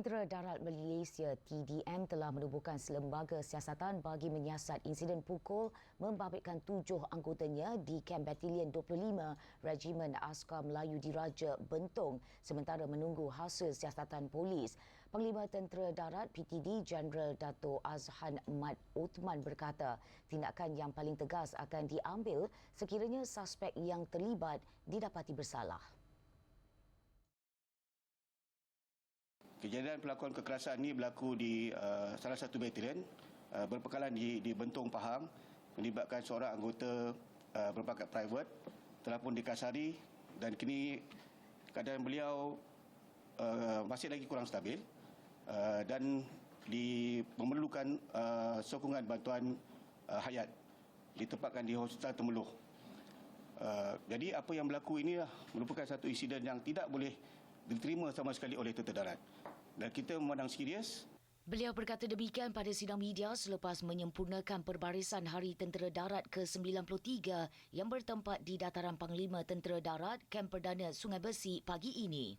Tentera Darat Malaysia TDM telah menubuhkan selembaga siasatan bagi menyiasat insiden pukul membabitkan 7 anggotanya di Kamp Batalion 25 Regimen Askar Melayu Diraja Bentong sementara menunggu hasil siasatan polis. Panglima Tentera Darat PTD Jeneral Dato' Azhan Mat Uthman berkata tindakan yang paling tegas akan diambil sekiranya suspek yang terlibat didapati bersalah. Kejadian pelakuan kekerasan ini berlaku di salah satu batalion berpekalan di Bentong, Pahang, melibatkan seorang anggota berpangkat private telah pun dikasari dan kini keadaan beliau masih lagi kurang stabil dan memerlukan sokongan bantuan hayat ditempatkan di Hospital Temeloh. Jadi apa yang berlaku ini merupakan satu insiden yang tidak boleh diterima sama sekali oleh Tentera Darat. Dan kita memandang serius. Beliau berkata demikian pada sidang media selepas menyempurnakan perbarisan Hari Tentera Darat ke-93 yang bertempat di Dataran Panglima Tentera Darat, Kamp Perdana Sungai Besi pagi ini.